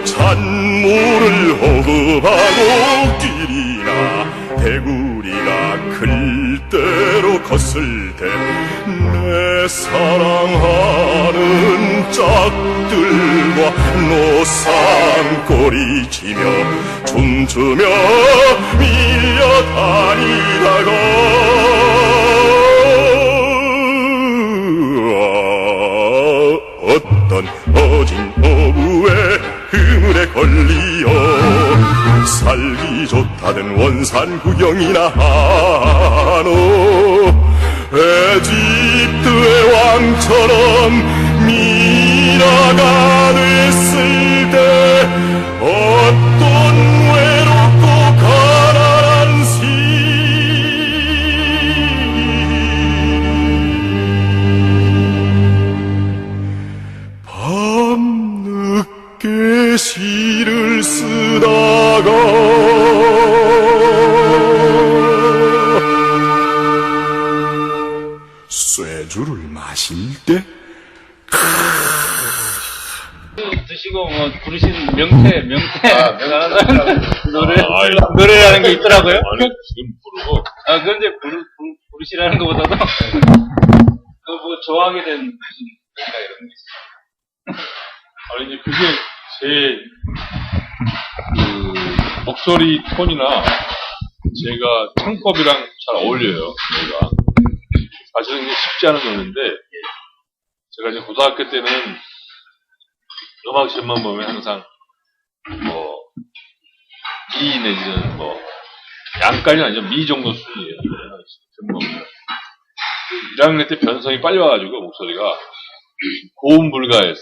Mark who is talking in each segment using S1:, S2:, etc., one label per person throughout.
S1: 찬물을 호흡하고 뛰리나 대구리가 클 대로 컸을 때 내 사랑하는 짝들과 노산꼬리 치며 춤추며 밀려다니다가 어떤 어진 어부의 그물에 걸리어 살기 좋다던 원산 구경이나 하노. 에집트의 왕처럼 미라가 됐을 때 어떤 외롭고 가난한 밤늦게 시를 쓰다가 쇠주를 마실 때
S2: 드시고 뭐 부르신 명태 노래라는 게 있더라고요.
S3: 아니, 지금 부르고.
S2: 그런데 부르시라는 것보다도 뭐 좋아하게 된 무슨 노래가 이런 게 있어요.
S3: 아니, 이제 그게 제, 목소리 톤이나 제가 창법이랑 잘 어울려요, 저희가. 사실은 이게 쉽지 않은 노래인데, 제가 이제 고등학교 때는 음악 시험만 보면 항상, 이 내지는 양까지는 아니죠. 미 정도 수준이에요. 시험 보면. 1학년 때 변성이 빨리 와가지고, 목소리가 고음 불가였어요.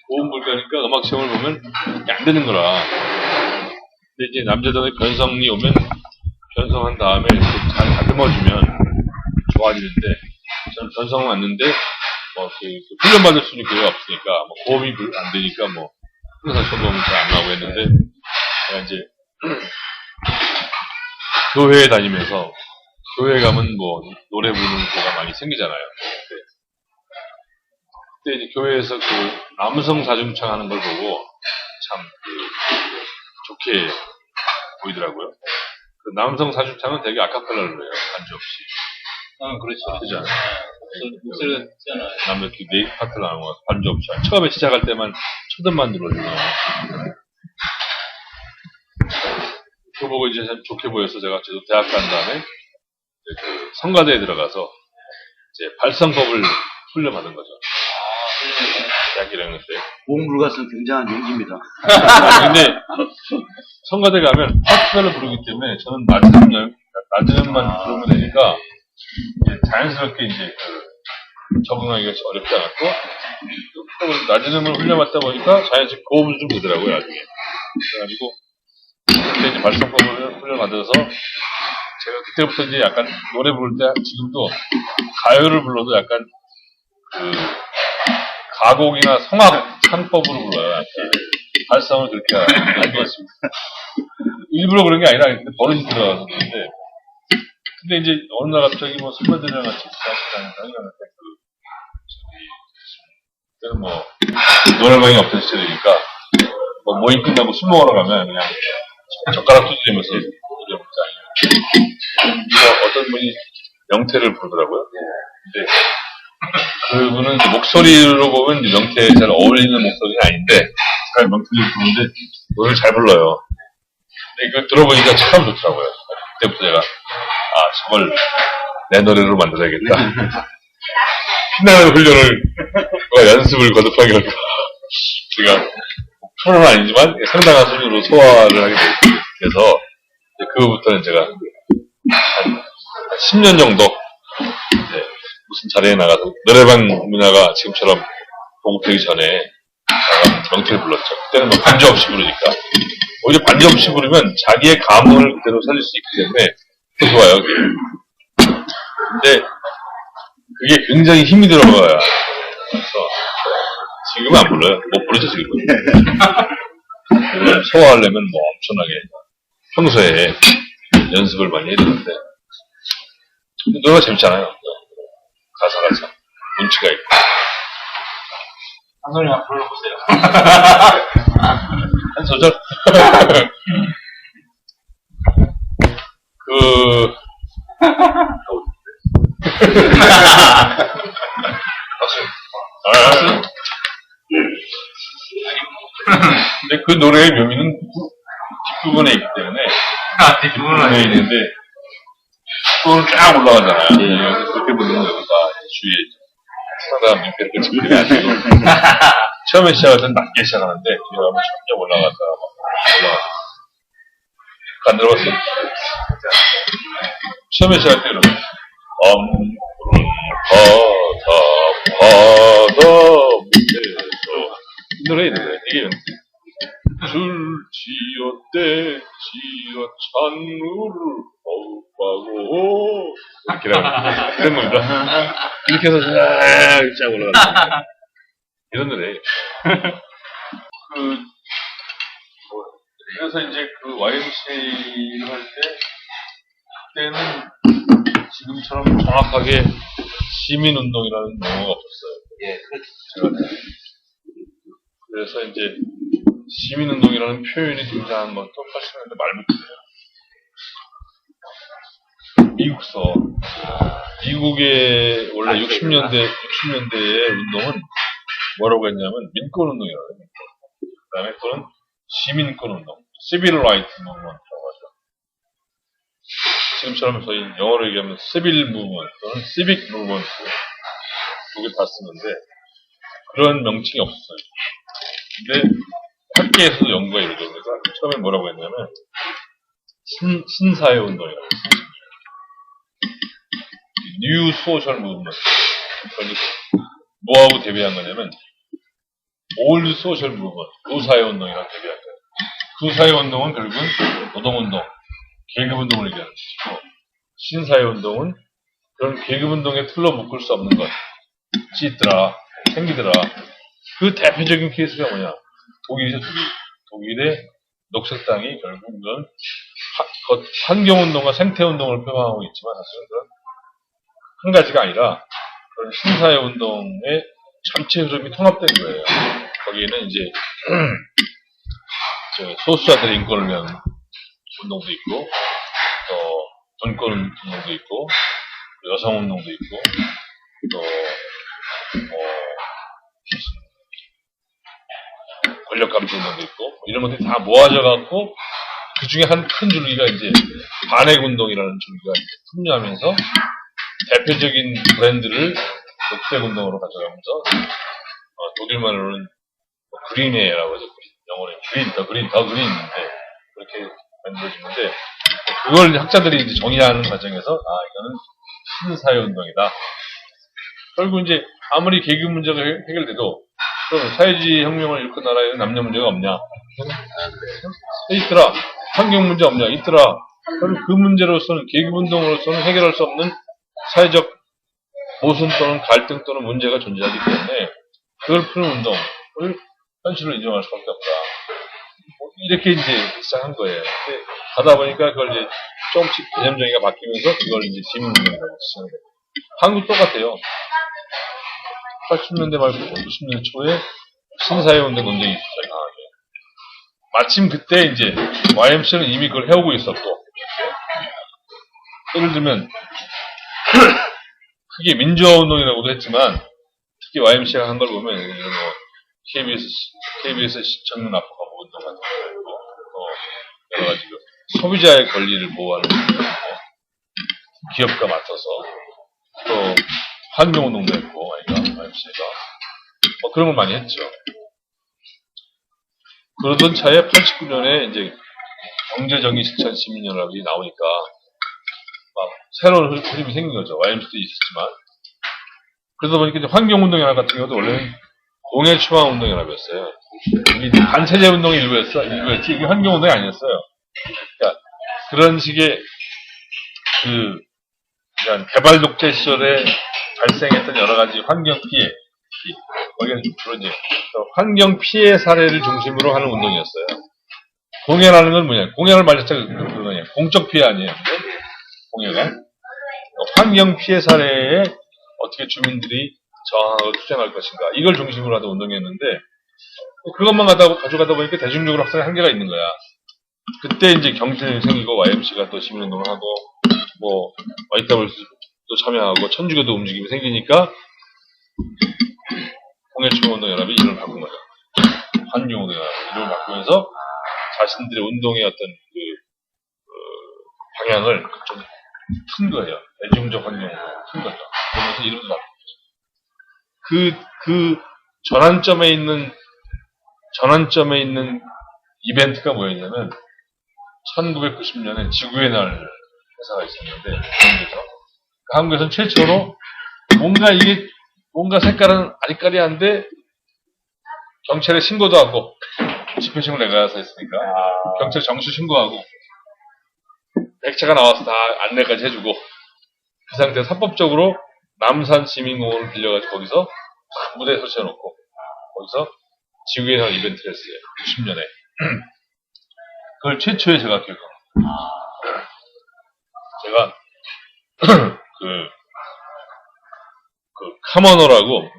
S3: 고음 불가니까 음악 시험을 보면 안 되는 거라. 근데 이제 남자들의 변성이 오면, 변성한 다음에 잘 다듬어주면 좋아지는데, 저는 변성은 왔는데, 훈련받을 수는 기회가 없으니까, 고음이 안 되니까, 항상 시험 보면 잘 안 나오고 했는데, 제가 이제, 교회에 다니면서, 교회 가면 노래 부르는 거가 많이 생기잖아요. 그때 이제 교회에서 남성 사중창 하는 걸 보고 참 좋게 보이더라고요. 그 남성 사중창은 되게 아카펠라로 해요. 반주 없이.
S2: 그렇죠.
S3: 그죠?
S2: 목소리가 듣잖아요.
S3: 남의 네이트 파트를 하는 거 반주 없이. 처음에 시작할 때만 초등만 들어주고. 그거 보고 이제 참 좋게 보여서 제가 대학 간 다음에 성가대에 들어가서 이제 발성법을 훈련받은 거죠. 대학 1학년 때.
S4: 고음불가성 굉장한 용기입니다.
S3: 근데 성가대 가면 파트별로 부르기 때문에 저는 낮은 음만 부르면 되니까 이제 자연스럽게 이제 적응하기가 어렵지 않았고 낮은 음을 훈련받다 보니까 자연스럽게 고음도 좀 되더라고요 나중에. 그래가지고 그때 이제 발성법을 훈련받아서 제가 그때부터 이제 약간 노래 부를 때 지금도 가요를 불러도 약간 가곡이나 성악 창법으로 불러요. 발성을 그렇게 알고 있습니다. 일부러 그런 게 아니라 버릇이 들어가서 그런데 근데 이제 어느 날 갑자기 선배들이랑 같이 지나시다니까 그때는 노래방이 없던 시절이니까 모임 끝나고 술 먹으러 가면 그냥 젓가락 두드리면서 노래 먹자. 어떤 분이 명태를 부르더라고요. 근데 그분은 이제 목소리로 보면 이제 명태에 잘 어울리는 목소리는 아닌데 잘 명태를 부르는데 노래를 잘 불러요. 근데 그걸 들어보니까 참 좋더라고요. 그때부터 제가 저걸 내 노래로 만들어야겠다. 신나는 훈련을 연습을 거듭하게 할까. 제가 프로는 아니지만 상당한 수준으로 소화를 하게 돼서 그부터는 제가 한 10년 정도 무슨 자리에 나가서 노래방 문화가 지금처럼 보급되기 전에 명태를 불렀죠. 그때는 반주 없이 부르니까 오히려 반주 없이 부르면 자기의 감흥을 그대로 살릴 수 있기 때문에 더 좋아요. 그게. 근데 그게 굉장히 힘이 들어가요. 그래서 지금은 안 불러요. 못 부르죠 지금. 소화하려면 엄청나게 평소에 연습을 많이 해야 되는데 노래가 재밌잖아요. 가사가 참 운치가 있고.
S2: 한 소리만 불러보세요.
S3: 근데 그 노래의 묘미는 뒷부분에 있기 때문에, 뒷부분에 있는데, 뒷부분은 쫙 올라가잖아요. 여기서 그렇게 부르는 여기가 주위에 상당한 민폐를 끼치는 게 아니고, 처음에 시작할 때는 낮게 시작하는데, 뒤에 가면 점점 올라갔다가 올라가서. 안 들어봤어요? 처음에 시작할 때 이러면, 바다 밑에서 이 노래 이래. 이게 줄 지었대 지어 찬물을 어우하고 이렇게 나가는 이런 겁니다. 이렇게 해서 쫙 올라가는 이런 노래. 그래서 이제 그 YMCA를 할 때 그때는 지금처럼 정확하게 시민운동이라는 용어가 없었어요.
S2: 예, 그렇죠.
S3: 그래서 이제 시민운동이라는 표현이 등장한 것도 80년대 말부터예요. 미국의 원래 60년대의 운동은 뭐라고 했냐면 민권운동이라고 해요. 그 다음에 또는 시민권운동, Civil Rights Movement라고 하죠. 지금처럼 저희 영어로 얘기하면 Civil Movement 또는 Civic Movement 두 개 다 쓰는데 그런 명칭이 없었어요. 근데 학계에서도 연구가 이루어집니다. 처음에 뭐라고 했냐면 신사회운동이라고 했어요. New Social Movement. 뭐하고 대비한 거냐면 Old Social Movement, 구사회운동이라고 대비한 거예요. 구사회운동은 결국은 노동운동, 계급운동을 얘기하는 것이고 신사회운동은 그런 계급운동에 틀로 묶을 수 없는 것. 있더라, 생기더라. 그 대표적인 케이스가 뭐냐? 독일이죠, 독일의 녹색당이 결국은 환경운동과 생태운동을 표방하고 있지만 사실은 그런 한 가지가 아니라 그런 신사회운동의 전체 흐름이 통합된 거예요. 거기에는 이제 소수자들의 인권을 위한 운동도 있고, 또 돈권 운동도 있고, 여성 운동도 있고, 또 권력 감시 운동도 있고, 이런 것들이 다 모아져 갖고 그 중에 한 큰 줄기가 이제 반핵 운동이라는 줄기가 이제 풍류하면서 대표적인 브랜드를 녹색 운동으로 가져가면서 독일 말로는 그린웨이라고 하죠. 영어로 더 그린인데 그렇게 만들어지는데 그걸 학자들이 이제 정의하는 과정에서 이거는 신사회운동이다. 결국 이제 아무리 계급 문제가 해결돼도 그럼 사회주의 혁명을 일으킨 나라에는 남녀 문제가 없냐? 있더라. 환경 문제 없냐? 있더라. 그럼 그 문제로서는 계급운동으로서는 해결할 수 없는 사회적 모순 또는 갈등 또는 문제가 존재하기 때문에 그걸 푸는 운동을 현실로 인정할 수밖에 없다. 이렇게 이제 시작한 거예요. 근데 가다 보니까 그걸 이제 조금씩 개념 정의가 바뀌면서 그걸 이제 시민운동이라고 시작한 거예요. 한국 똑같아요. 80년대 말고 90년대 초에 신사회운동 논쟁이 있었어요, 강하게. 마침 그때 이제 YMCA는 이미 그걸 해오고 있었고, 예를 들면 크게 민주화운동이라고도 했지만 특히 YMCA가 한 걸 보면 뭐 KBS 시청문 압박 거부 운동 같은 거 있고, 여러 가지 소비자의 권리를 보호하는 기업과 맞서서 또 환경운동도 했고, YMCA가 그런 걸 많이 했죠. 그러던 차에 89년에 이제 경제정의 실천 시민연합이 나오니까 막 새로운 흐름이 생긴 거죠. YMCA도 있었지만. 그러다 보니까 이제 환경운동연합 같은 경우도 원래는 공해충화운동연합이었어요. 이게 반체제 운동의 일부였지. 이게 환경운동이 아니었어요. 그러니까 그런 식의 개발 독재 시절에 발생했던 여러 가지 환경 피해, 거기는 주로 이제 환경 피해 사례를 중심으로 하는 운동이었어요. 공해라는 건 뭐냐? 공해를 말 자체가 그거냐? 공적 피해 아니에요? 공해가 환경 피해 사례에 어떻게 주민들이 저항하고 투쟁할 것인가 이걸 중심으로 하던 운동이었는데 그것만 가져가다 보니까 대중적으로 확산의 한계가 있는 거야. 그때 이제 경제가 생기고 YMCA가 또 시민운동을 하고 뭐 YWC도 참여하고 천주교도 움직임이 생기니까 공해충화운동연합이 이름을 바꾼 거죠. 환경운동연합. 이름을 바꾸면서 자신들의 운동의 어떤 방향을 좀 튼 거예요. 대중적 환경으로 튼 거죠. 그러면서 이름도 바꾸죠. 그 전환점에 있는 이벤트가 뭐였냐면 1990년에 지구의 날 회사가 있었는데 한국에서는 최초로 뭔가 색깔은 아리까리한데 경찰에 신고도 하고 집회신고 내가서 했으니까 경찰 정수 신고하고 백차가 나와서 다 안내까지 해주고 그 상태에서 합법적으로 남산 시민공원을 빌려가지고 거기서 무대 설치해놓고 거기서 지구의 날 이벤트를 했어요. 90년에 그걸 최초에 제가 기억합니다. 제가 그 카머너라고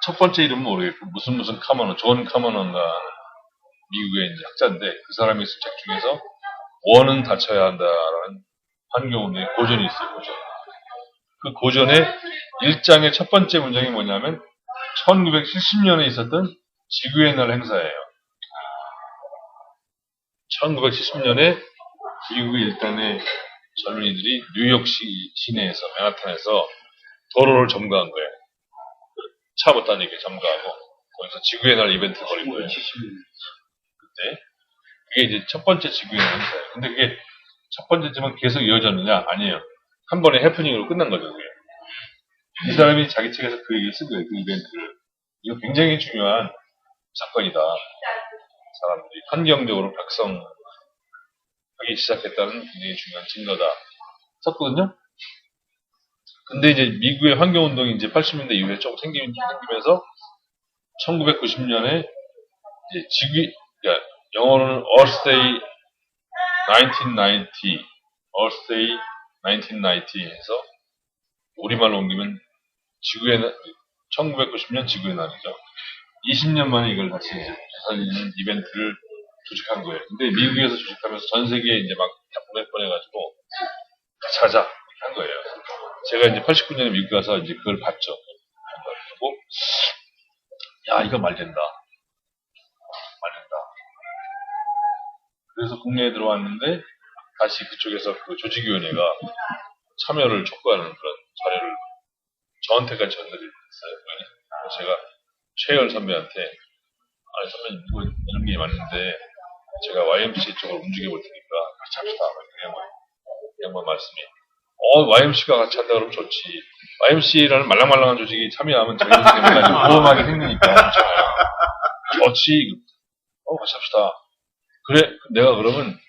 S3: 첫 번째 이름은 모르겠고 무슨 카머너, 존 카머너인가 미국의 이제 학자인데 그 사람이 쓴 책 중에서 원은 닫혀야 한다라는 환경운동의 고전이 있어요. 고전. 그 고전의 1장의 첫 번째 문장이 뭐냐면 1970년에 있었던 지구의 날 행사예요. 1970년에 미국의 일단의 젊은이들이 뉴욕 시내에서 맨하탄에서 도로를 점거한 거예요. 차 못 다니게 점거하고 거기서 지구의 날 이벤트를 벌인 거예요. 그때 그게 이제 첫 번째 지구의 날 행사예요. 근데 그게 첫 번째지만 계속 이어졌느냐? 아니에요. 한 번에 해프닝으로 끝난 거죠. 그게. 이 사람이 자기 책에서 그 얘기를 쓴 거예요. 그 이벤트를. 이거 굉장히 중요한 사건이다. 사람들이 환경적으로 각성하기 시작했다는 굉장히 중요한 증거다. 썼거든요. 근데 이제 미국의 환경운동이 이제 80년대 이후에 조금 생기면서 1990년에 이제 그러니까 영어로는 Earth Day 1990, Earth Day 1990 해서 우리말로 옮기면 1990년 지구의 날이죠. 20년 만에 이걸 다시 이제 되살리는 이벤트를 조직한 거예요. 근데 미국에서 조직하면서 전 세계에 이제 막 보내가지고 같이 하자 이렇게 한 거예요. 제가 이제 89년에 미국 가서 이제 그걸 봤죠. 그리고 야 이거 말된다. 그래서 국내에 들어왔는데 다시 그쪽에서 그 조직위원회가 참여를 촉구하는 그런 자료를 저한테까지 전달이 됐어요. 그래서 제가 최열 선배한테 아니 선배님 이거 이런 게 맞는데 제가 YMCA 쪽으로 움직여볼 테니까 같이 합시다. 그 양반 말씀이 YMC가 같이 한다 그러면 좋지. YMCA라는 말랑말랑한 조직이 참여하면 저희 때문에 보험하게 생기니까 좋지. 같이 합시다. 그래 내가 그러면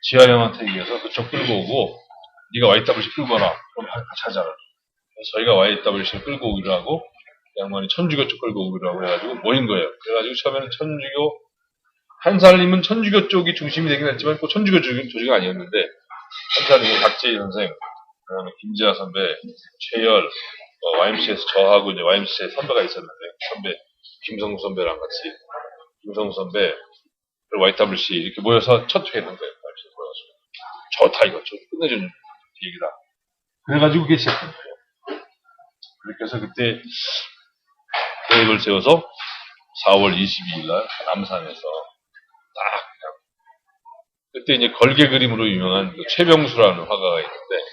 S3: 지하 형한테 얘기해서 그쪽 끌고 오고 네가 YWC 끌고 와라. 그럼 같이 하자라. 그래서 저희가 YWC를 끌고 오기로 하고 양반이 천주교 쪽 끌고 오기로 하고 해가지고 모인 거예요. 그래가지고 처음에는 천주교 한살님은 천주교 쪽이 중심이 되긴 했지만 꼭 천주교 조직은 아니었는데 한살님은 박재희 선생, 그다음에 김지아 선배, 최열, YMCA에서 저하고 이제 YMCA 선배가 있었는데 선배 김성우 선배랑 같이 김성우 선배 그리고 YWC 이렇게 모여서 첫 회의를 한 거예요. 좋다 이거 좀 끝내주는 얘기다. 그래가지고 그게 시작된 거예요. 그렇게 해서 그때 계획을 세워서 4월 22일 날 남산에서 딱 그냥 그때 이제 걸개 그림으로 유명한 그 최병수라는 화가가 있는데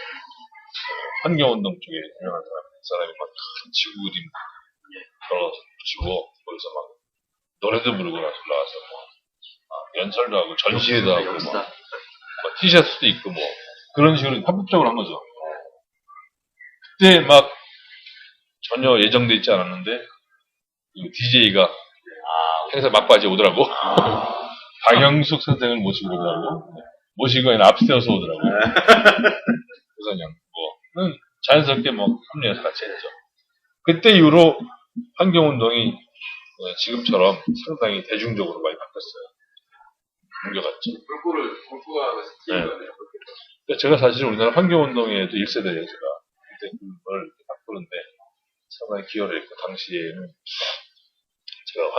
S3: 환경운동 쪽에 유명한 사람 그 사람이 막 큰 지구 그림 걸어붙이고 거기서 막 노래도 부르고 올라와서 연설도 하고 전시회도 하고 뭐 티셔츠도 입고 뭐 그런 식으로 합법적으로 한 거죠. 그때 막 전혀 예정돼 있지 않았는데 DJ가 행사 막바지에 오더라고. 박영숙 선생을 모시고 오더라고. 모시고 아니라 앞세워서 오더라고. 그래서 그냥 뭐는 자연스럽게 뭐 합류해서 같이 했죠. 그때 이후로 환경운동이 지금처럼 상당히 대중적으로 많이 바뀌었어요. 옮겨갔죠. 골프가 네. 그러니까 제가 사실 우리나라 환경운동에도 1세대예요, 제가. 그때 그걸 바꾸는데 상당히 기여를 했고, 당시에는 제가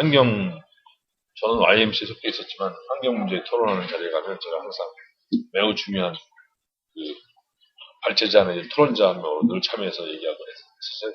S3: 저는 YMC에 속해 있었지만, 환경 문제 토론하는 자리에 가면 제가 항상 매우 중요한 발제자 내지 토론자 한 명으로 늘 참여해서 얘기하고 했었어요.